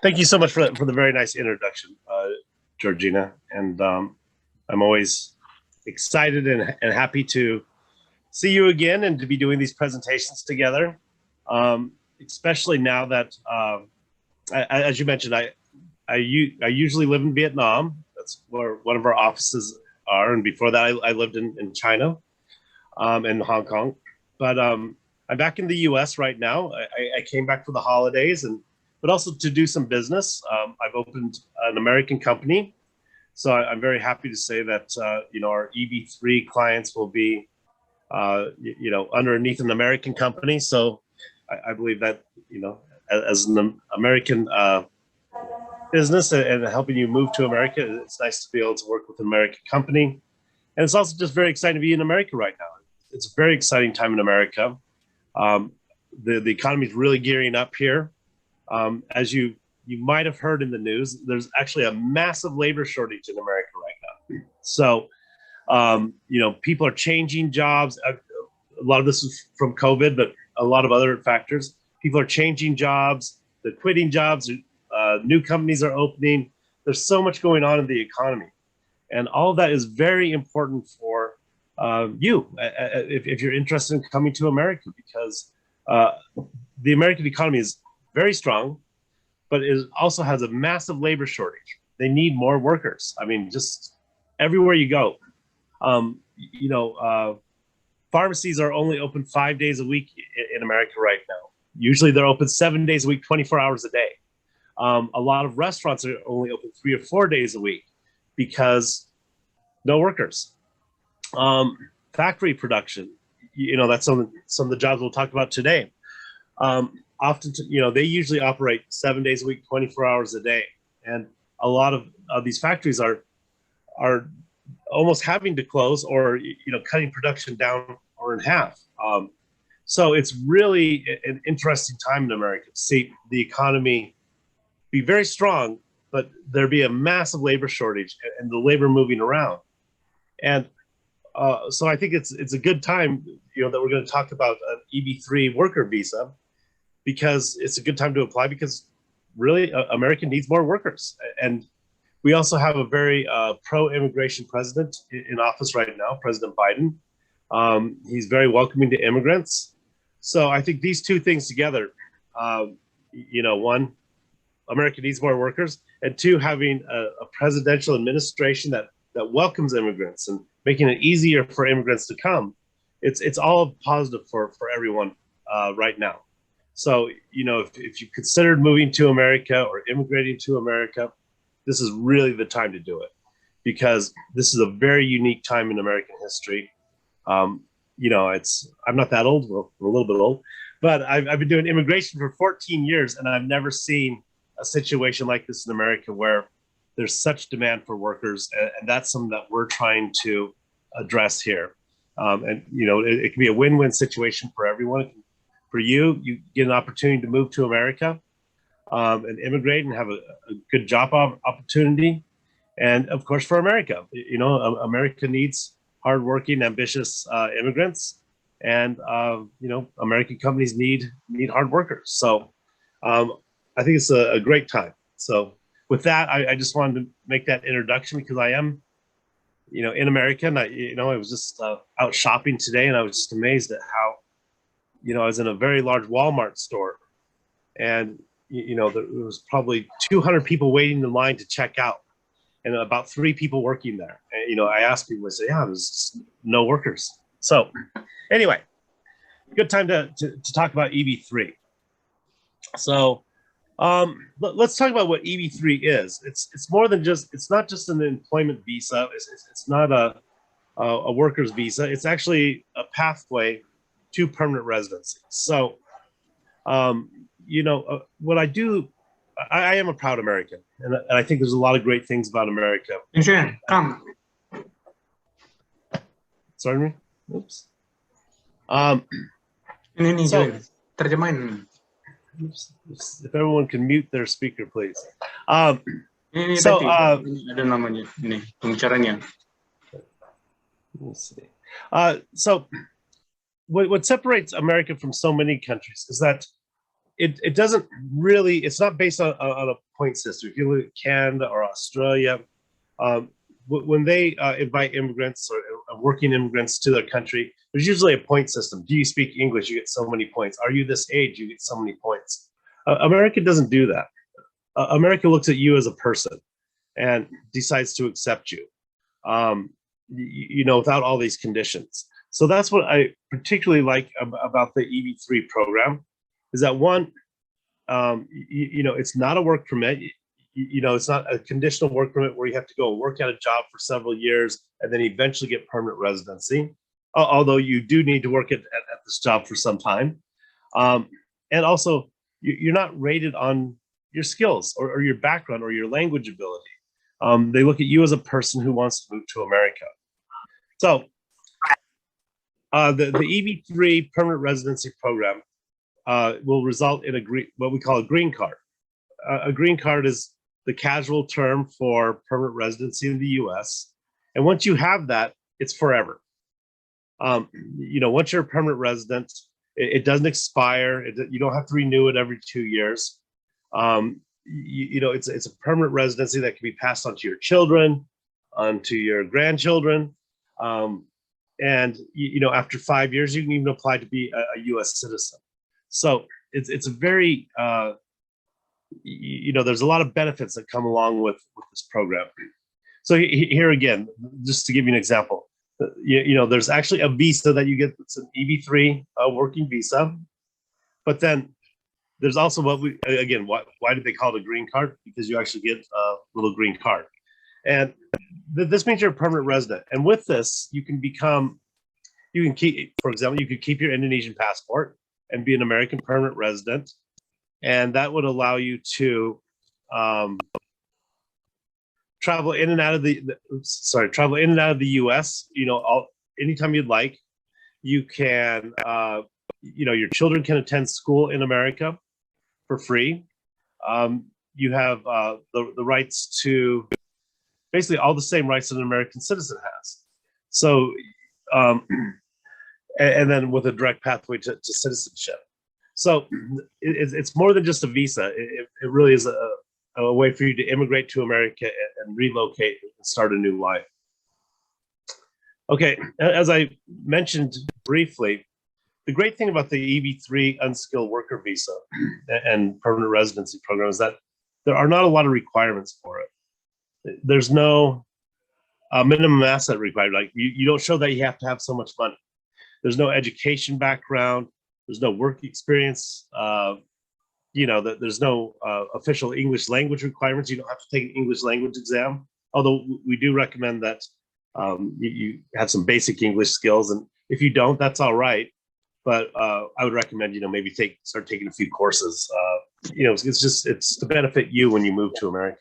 Thank you so much for the very nice introduction, Georgina. And I'm always excited and happy to see you again and to be doing these presentations together. Especially now that, as you mentioned, I usually live in Vietnam. That's where one of our offices are. And before that, I lived in China, and Hong Kong. But I'm back in the US right now. I came back for the holidays, but also to do some business. I've opened an American company. So I'm very happy to say that, our EB-3 clients will be, underneath an American company. So I believe that, as an American business and helping you move to America, it's nice to be able to work with an American company. And it's also just very exciting to be in America right now. It's a very exciting time in America. The economy is really gearing up here. As you might have heard in the news, there's actually a massive labor shortage in America right now. So, people are changing jobs. A lot of this is from COVID, but a lot of other factors. People are changing jobs, they're quitting jobs, new companies are opening. There's so much going on in the economy. And all of that is very important for you, if you're interested in coming to America, because the American economy is very strong, but it also has a massive labor shortage. They need more workers. I mean, just everywhere you go. Pharmacies are only open 5 days a week in America right now. Usually they're open 7 days a week, 24 hours a day. A lot of restaurants are only open 3 or 4 days a week because no workers. Factory production, that's some of the jobs we'll talk about today. Often, they usually operate 7 days a week, 24 hours a day. And a lot of these factories are almost having to close or, cutting production down or in half. So it's really an interesting time in America to see the economy be very strong, but there be a massive labor shortage and the labor moving around. And so I think it's a good time, that we're going to talk about an EB-3 worker visa, because it's a good time to apply because really America needs more workers. And we also have a very pro-immigration president in office right now, President Biden. He's very welcoming to immigrants. So I think these two things together, one, America needs more workers, and two, having a presidential administration that welcomes immigrants and making it easier for immigrants to come, it's all positive for everyone right now. So, if you considered moving to America or immigrating to America, this is really the time to do it, because this is a very unique time in American history. I'm not that old, well, I'm a little bit old, but I've been doing immigration for 14 years, and I've never seen a situation like this in America where there's such demand for workers, and that's something that we're trying to address here. It can be a win-win situation for everyone. For you get an opportunity to move to America and immigrate and have a good job opportunity. And of course, for America, America needs hardworking, ambitious immigrants, and American companies need hard workers. So I think it's a great time. So with that, I just wanted to make that introduction because I am, in America, and I was just out shopping today, and I was just amazed at how, I was in a very large Walmart store, and there was probably 200 people waiting in line to check out, and about 3 people working there. And, I asked people, I say, yeah, there's no workers. So anyway, good time to talk about EB-3. So let's talk about what EB-3 is. It's more than just, it's not just an employment visa. It's not a worker's visa. It's actually a pathway to permanent residency. So, what I do, I am a proud American, and I think there's a lot of great things about America. Come. Sorry, me? Oops. Ini terjemahin. If everyone can mute their speaker, please. Ini So, tadi ada namanya ini pembicaranya. Let's see. So what separates America from so many countries is that it doesn't really, it's not based on a point system. If you look at Canada or Australia, when they invite immigrants or working immigrants to their country, there's usually a point system. Do you speak English? You get so many points. Are you this age? You get so many points. America doesn't do that. America looks at you as a person and decides to accept you, without all these conditions. So that's what I particularly like about the EB-3 program, is that one, it's not a work permit. It's not a conditional work permit where you have to go and work at a job for several years and then eventually get permanent residency, although you do need to work at this job for some time. And also, you're not rated on your skills or your background or your language ability. They look at you as a person who wants to move to America. So the EB-3 permanent residency program will result in what we call a green card. A green card is the casual term for permanent residency in the US. And once you have that, it's forever. Once you're a permanent resident, it doesn't expire. You don't have to renew it every 2 years. It's a permanent residency that can be passed on to your children, onto your grandchildren. After 5 years, you can even apply to be a US citizen. So it's a very, there's a lot of benefits that come along with this program. So here again, just to give you an example, there's actually a visa that you get. It's an EB-3 working visa. But then there's also why did they call it a green card? Because you actually get a little green card. And this means you're a permanent resident. And with this, you can keep, for example, you could keep your Indonesian passport and be an American permanent resident. And that would allow you to travel in and out of the US, anytime you'd like. You can, your children can attend school in America for free. You have the rights to basically all the same rights that an American citizen has. So, and then with a direct pathway to citizenship. So it's more than just a visa. It really is a way for you to immigrate to America and relocate and start a new life. Okay, as I mentioned briefly, the great thing about the EB-3 unskilled worker visa and permanent residency program is that there are not a lot of requirements for it. There's no minimum asset required. Like you don't show that you have to have so much money. There's no education background. There's no work experience. There's no official English language requirements. You don't have to take an English language exam. Although we do recommend that you have some basic English skills, and if you don't, that's all right. But I would recommend maybe start taking a few courses. It's to benefit you when you move to America.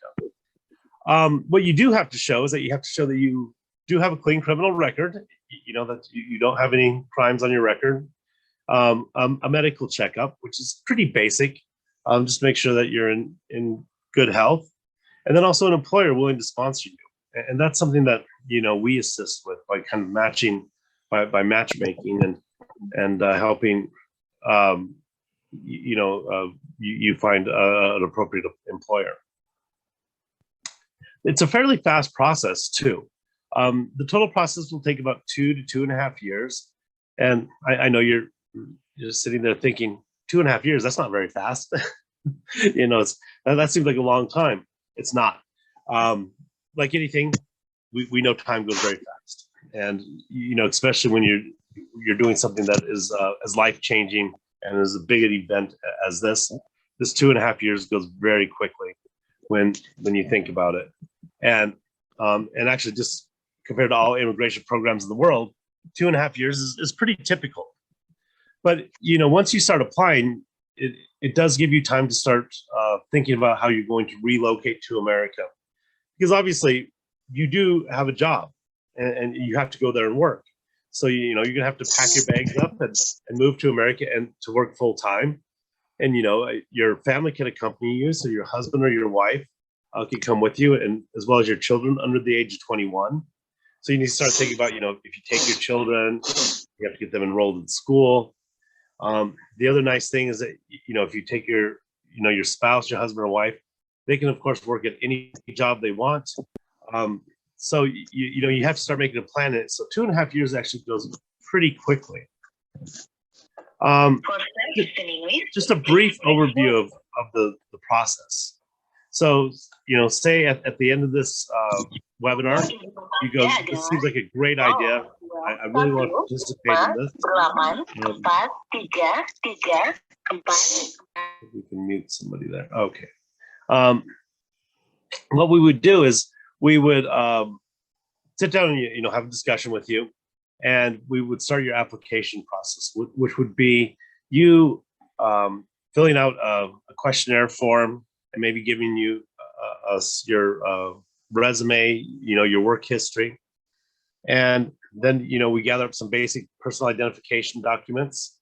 What you do have to show is that you have to show that you do have a clean criminal record. That you don't have any crimes on your record. A medical checkup, which is pretty basic. Just make sure that you're in good health, and then also an employer willing to sponsor you. And that's something that we assist with by kind of matching, by matchmaking and helping you find an appropriate employer. It's a fairly fast process too. The total process will take about 2 to 2.5 years, and I know you're just sitting there thinking 2.5 years, that's not very fast. That seems like a long time. It's not. Like anything, we know time goes very fast, and especially when you're doing something that is as life-changing and as a big an event as this 2.5 years goes very quickly when you think about it. And actually, just compared to all immigration programs in the world, 2.5 years is pretty typical. But once you start applying, it does give you time to start thinking about how you're going to relocate to America, because obviously you do have a job and you have to go there and work. So you're gonna have to pack your bags up and move to America and to work full time. And your family can accompany you, so your husband or your wife can come with you, and as well as your children under the age of 21. So you need to start thinking about if you take your children, you have to get them enrolled in school. The other nice thing is that, if you take your spouse, your husband or wife, they can of course work at any job they want. So you have to start making a plan. So 2.5 years actually goes pretty quickly. Just a brief overview of the process. So, say at the end of this webinar, you go, this seems like a great idea. I really want to participate in this. We can mute somebody there. Okay. What we would do is we would sit down and have a discussion with you, and we would start your application process, which would be you filling out a questionnaire form and maybe giving you us your resume, your work history, and then we gather up some basic personal identification documents,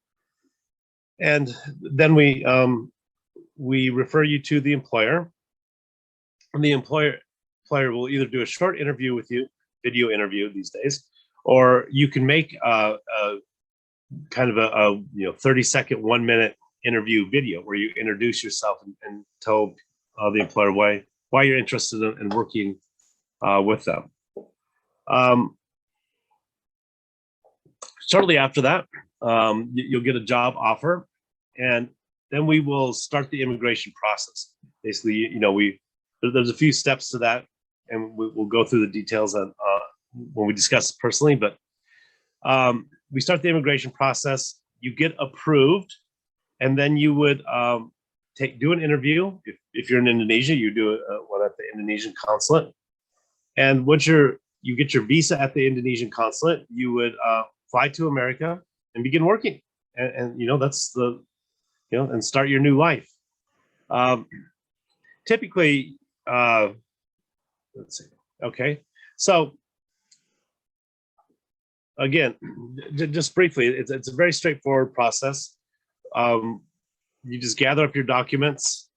and then we refer you to the employer, and the employer will either do a short interview with you, video interview these days, or you can make a kind of a 30-second, 1-minute interview video where you introduce yourself and tell the employer why you're interested in working with them. Shortly after that, you'll get a job offer, and then we will start the immigration process. Basically, there's a few steps to that, and we'll go through the details when we discuss it personally. But we start the immigration process. You get approved, and then you would do an interview. If you're in Indonesia, you do one at the Indonesian consulate. And once you get your visa at the Indonesian consulate, you would fly to America and begin working. And that's and start your new life. Typically, let's see. Okay, so again, just briefly, it's a very straightforward process. You just gather up your documents,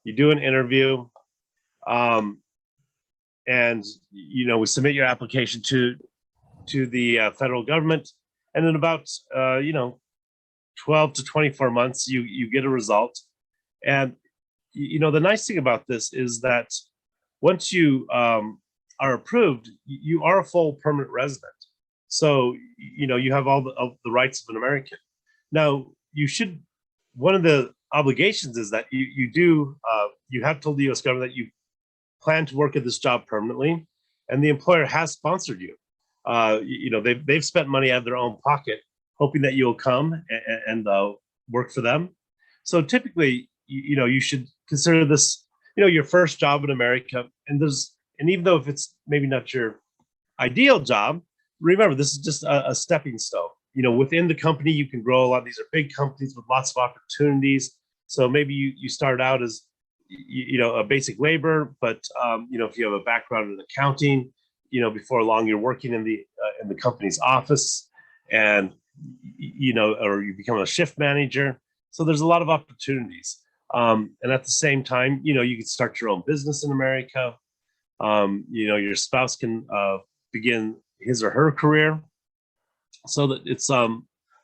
you do an interview, and we submit your application to the federal government, and in about 12 to 24 months, you get a result. And the nice thing about this is that once you are approved, you are a full permanent resident. So you have all the rights of an American. Now one of the obligations is that you have told the U.S. government that you plan to work at this job permanently, and the employer has sponsored you. They've spent money out of their own pocket, hoping that you'll come and work for them. So typically, you should consider this, your first job in America. And even though if it's maybe not your ideal job, remember this is just a stepping stone. Within the company, you can grow a lot. These are big companies with lots of opportunities. So maybe you start out as a basic labor, but if you have a background in accounting, before long you're working in the company's office, and or you become a shift manager. So there's a lot of opportunities, and at the same time, you can start your own business in America. Your spouse can begin his or her career, so that it's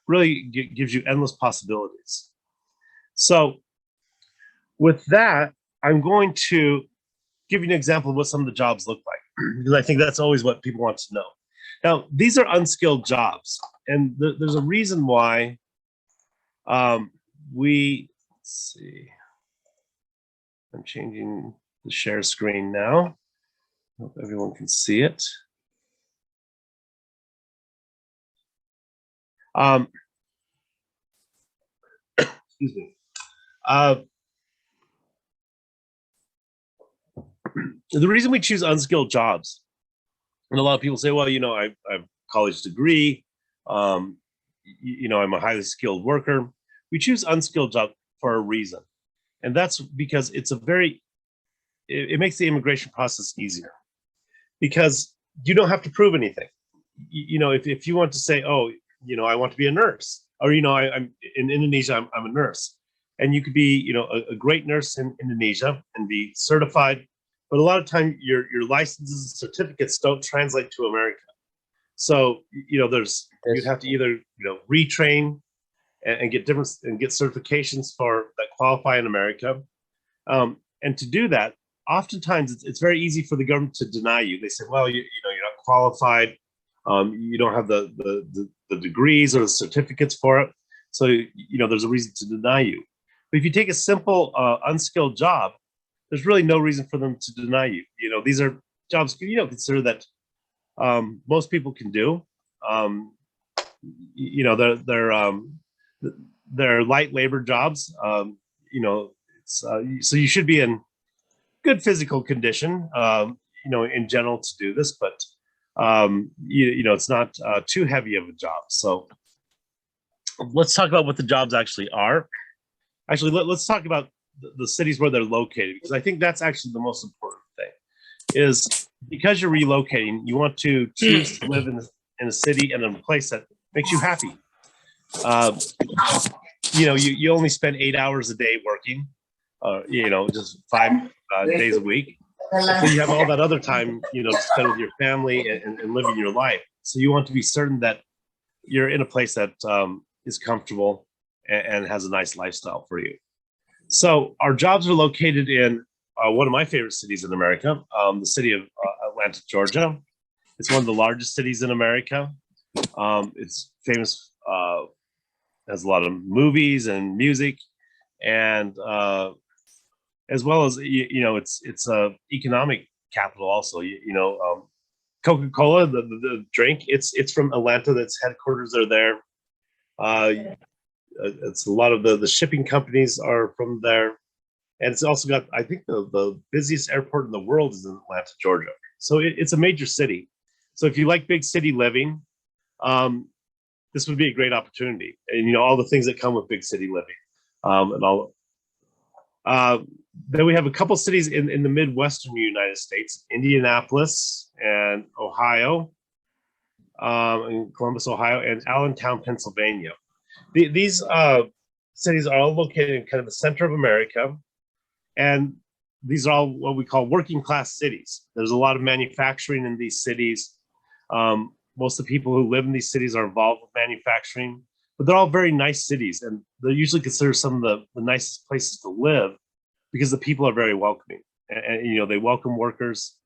really gives you endless possibilities. So with that, I'm going to give you an example of what some of the jobs look like, because I think that's always what people want to know. Now, these are unskilled jobs, and there's a reason why let's see, I'm changing the share screen now. Hope everyone can see it. Excuse me. The reason we choose unskilled jobs, and a lot of people say, well, I have a college degree, I'm a highly skilled worker. We choose unskilled job for a reason. And that's because it makes the immigration process easier, because you don't have to prove anything. If you want to say, oh, I want to be a nurse, or, I'm in Indonesia, I'm a nurse, and you could be, a great nurse in Indonesia and be certified. But a lot of time your licenses and certificates don't translate to America. So, you'd have to either, retrain and get certifications that qualify in America. And to do that, oftentimes it's very easy for the government to deny you. They say, well, you're not qualified. You don't have the degrees or the certificates for it. So, there's a reason to deny you. But if you take a simple unskilled job, there's really no reason for them to deny you. These are jobs, consider that most people can do. They're light labor jobs. So you should be in good physical condition, in general to do this, but it's not too heavy of a job. So let's talk about what the jobs actually are. Actually, let's talk about the cities where they're located, because I think that's actually the most important thing. Is because you're relocating, you want to choose to live in a city and in a place that makes you happy. You only spend 8 hours a day working, just 5 days a week. So you have all that other time, to spend with your family and living your life. So you want to be certain that you're in a place that is comfortable and has a nice lifestyle for you. So our jobs are located in one of my favorite cities in America, the city of Atlanta, Georgia. It's one of the largest cities in America. It's famous, has a lot of movies and music, and as well as it's a economic capital also. Coca-Cola, the drink, it's from Atlanta. That's headquarters are there. It's a lot of the shipping companies are from there, and it's also got, I think, the busiest airport in the world is in Atlanta, Georgia. So it's a major city. So if you like big city living, this would be a great opportunity, and all the things that come with big city living, and all. Then we have a couple cities in the Midwestern United States: Indianapolis and Ohio, in Columbus, Ohio, and Allentown, Pennsylvania. These cities are all located in kind of the center of America, and these are all what we call working class cities. There's a lot of manufacturing in these cities. Most of the people who live in these cities are involved with manufacturing, but they're all very nice cities, and they're usually considered some of the nicest places to live because the people are very welcoming, and they welcome workers,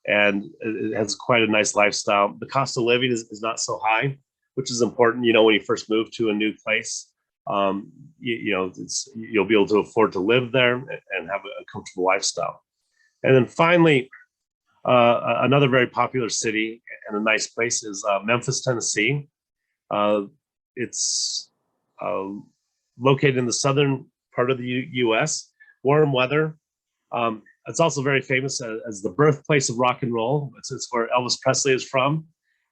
and it has quite a nice lifestyle. The cost of living is not so high, which is important. When you first move to a new place, you'll be able to afford to live there and have a comfortable lifestyle. And then finally, another very popular city and a nice place is Memphis, Tennessee. It's located in the southern part of the U.S., warm weather. It's also very famous as the birthplace of rock and roll. It's where Elvis Presley is from.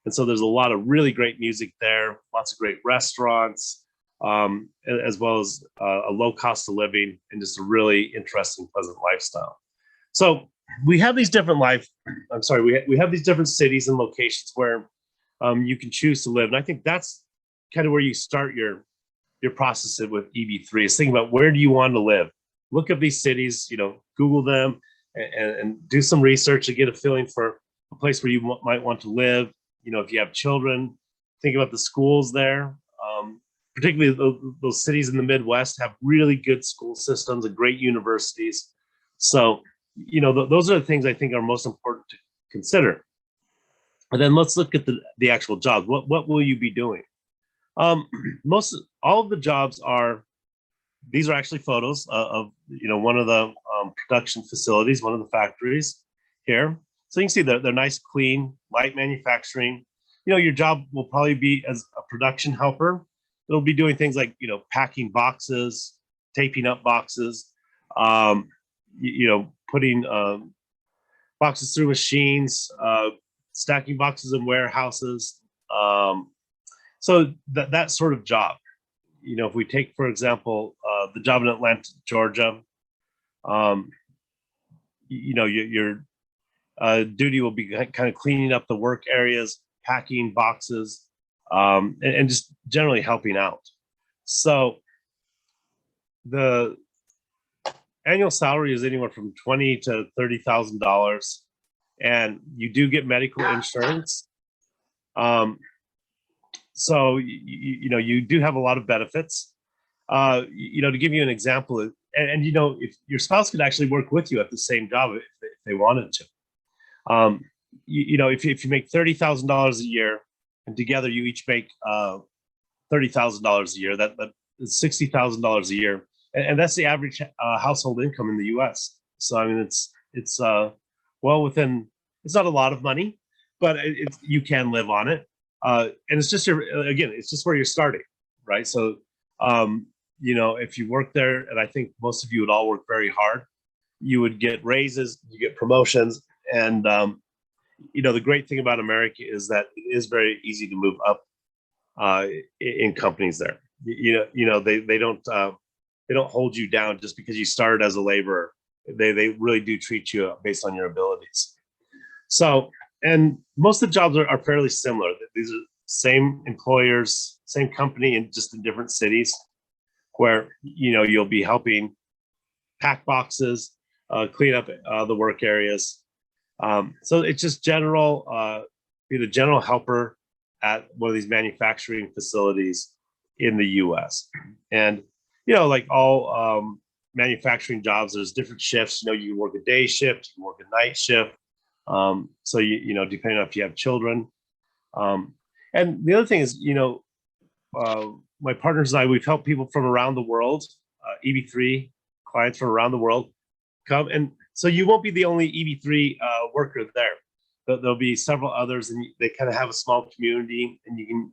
And so there's a lot of really great music there, lots of great restaurants, as well as a low cost of living and just a really interesting, pleasant lifestyle. So we have these different we have these different cities and locations where you can choose to live. And I think that's kind of where you start your process with EB-3, is thinking about where do you want to live. Look up these cities, Google them and do some research to get a feeling for a place where you might want to live. If you have children, think about the schools there. Particularly those cities in the Midwest have really good school systems and great universities. So, those are the things I think are most important to consider. And then let's look at the actual jobs. What will you be doing? All of the jobs these are actually photos of one of the production facilities, one of the factories here. So you can see they're nice, clean, light manufacturing. Your job will probably be as a production helper. It'll be doing things like packing boxes, taping up boxes, putting boxes through machines, stacking boxes in warehouses. So that sort of job. If we take, for example, the job in Atlanta, Georgia, your duty will be kind of cleaning up the work areas, packing boxes, and just generally helping out. So the annual salary is anywhere from $20,000 to $30,000, and you do get medical insurance. So you do have a lot of benefits. To give you an example, and if your spouse could actually work with you at the same job if they wanted to. If you make $30,000 a year, and together you each make $30,000 a year, that is $60,000 a year, and that's the average household income in the U.S. So I mean, it's well within. It's not a lot of money, but you can live on it, and it's just it's just where you're starting, right? So if you work there, and I think most of you would all work very hard, you would get raises, you get promotions, and the great thing about America is that it is very easy to move up in companies there. They don't hold you down just because you started as a laborer. They really do treat you based on your abilities. So, and most of the jobs are fairly similar. These are same employers, same company, and just in different cities, where you'll be helping pack boxes, clean up the work areas. So it's just be the general helper at one of these manufacturing facilities in the U.S. And like all manufacturing jobs, there's different shifts. You can work a day shift, you can work a night shift. So depending on if you have children. And the other thing is, my partners and I, we've helped people from around the world, EB-3 clients from around the world come. And so you won't be the only EB-3 worker there. There'll be several others, and they kind of have a small community, and you can,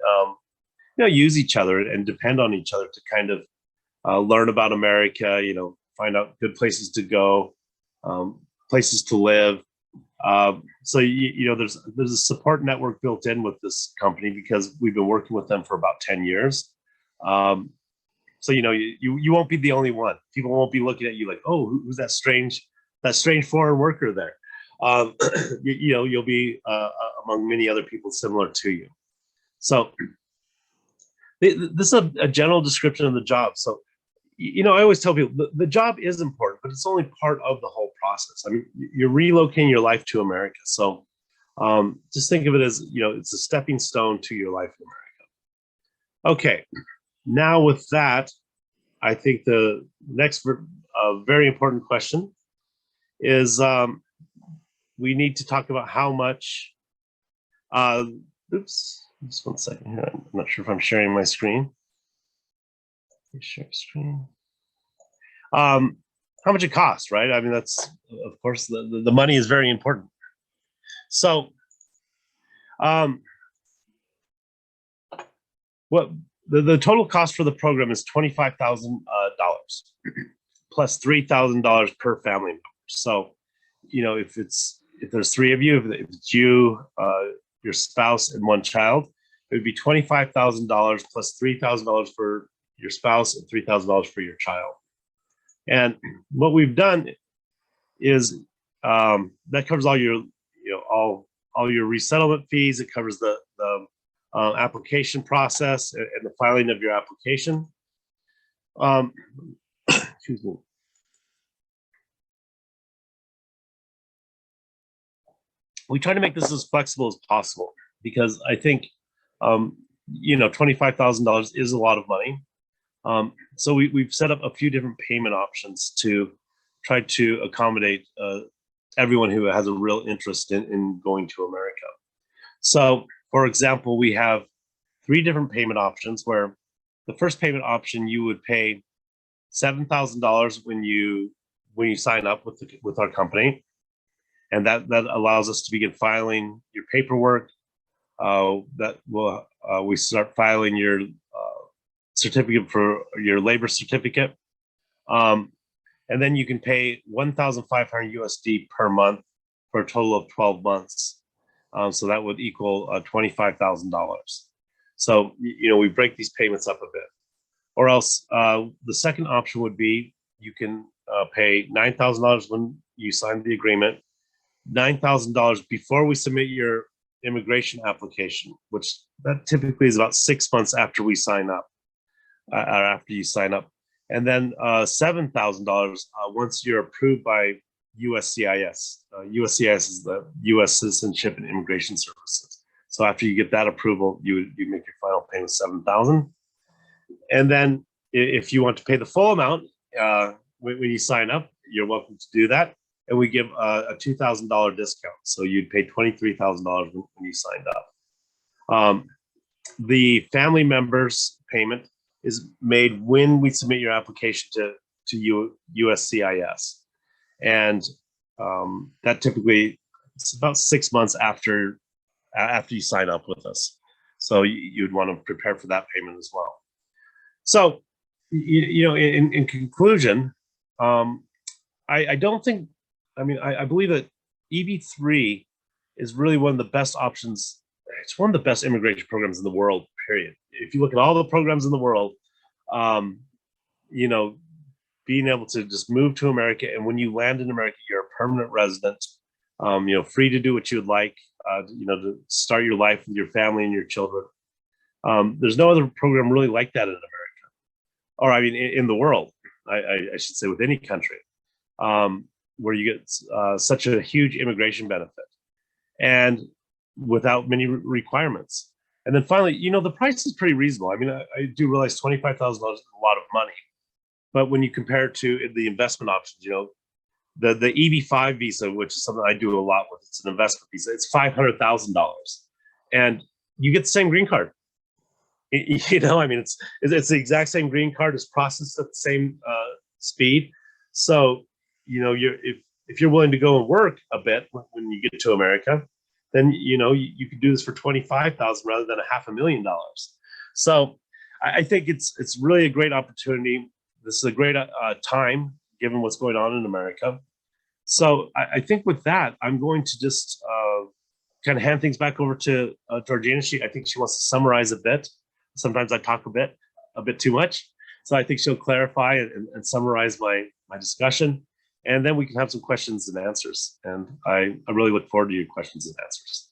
use each other and depend on each other to kind of learn about America, find out good places to go, places to live. So there's a support network built in with this company because we've been working with them for about 10 years. So you won't be the only one. People won't be looking at you like, oh, who's that strange foreign worker there? You'll be among many other people similar to you. So this is a general description of the job. So I always tell people the job is important, but it's only part of the whole process. I mean, you're relocating your life to America. So just think of it as, it's a stepping stone to your life in America. Okay, now with that, I think the next very important question is we need to talk about how much, oops, just one second here. I'm not sure if I'm sharing my screen. Share screen. How much it costs, right? I mean, that's, of course, the money is very important. So, what the total cost for the program is $25,000 plus $3,000 per family member. So, if there's three of you, if it's you, your spouse, and one child, it would be $25,000 plus $3,000 for your spouse and $3,000 for your child. And what we've done is that covers all your, all your resettlement fees. It covers the application process and the filing of your application. Excuse me. We try to make this as flexible as possible because I think, $25,000 is a lot of money. So we've set up a few different payment options to try to accommodate everyone who has a real interest in going to America. So, for example, we have 3 different payment options where the first payment option, you would pay $7,000 when you sign up with our company. And that allows us to begin filing your paperwork. We start filing your certificate for your labor certificate. And then you can pay $1,500 USD per month for a total of 12 months. So that would equal $25,000. So, we break these payments up a bit. Or else the second option would be you can pay $9,000 when you sign the agreement, $9,000 before we submit your immigration application, which that typically is about 6 months after we sign up, or after you sign up. And then $7,000 once you're approved by USCIS. USCIS is the U.S. Citizenship and Immigration Services. So after you get that approval, you make your final payment of $7,000. And then if you want to pay the full amount when you sign up, you're welcome to do that. And we give a $2,000 discount. So you'd pay $23,000 when you signed up. The family members payment is made when we submit your application to USCIS. And that typically, it's about 6 months after you sign up with us. So you'd want to prepare for that payment as well. So, in conclusion, I don't think, I believe that EB-3 is really one of the best options. It's one of the best immigration programs in the world, period. If you look at all the programs in the world, being able to just move to America, and when you land in America, you're a permanent resident, free to do what you would like, to start your life with your family and your children. There's no other program really like that in America, or in the world, I should say, with any country, where you get such a huge immigration benefit and without many requirements. And then finally, the price is pretty reasonable. I do realize $25,000 is a lot of money, but when you compare it to the investment options, the EB-5 visa, which is something I do a lot with, it's an investment visa, it's $500,000, and you get the same green card. It's the exact same green card. It's processed at the same speed. So if you're willing to go and work a bit when you get to America, then you could do this for $25,000 rather than $500,000. So I think it's really a great opportunity. This is a great time given what's going on in America. So I think with that, I'm going to just kind of hand things back over to Georgina. I think she wants to summarize a bit. Sometimes I talk a bit too much. So I think she'll clarify and summarize my discussion. And then we can have some questions and answers. And I really look forward to your questions and answers.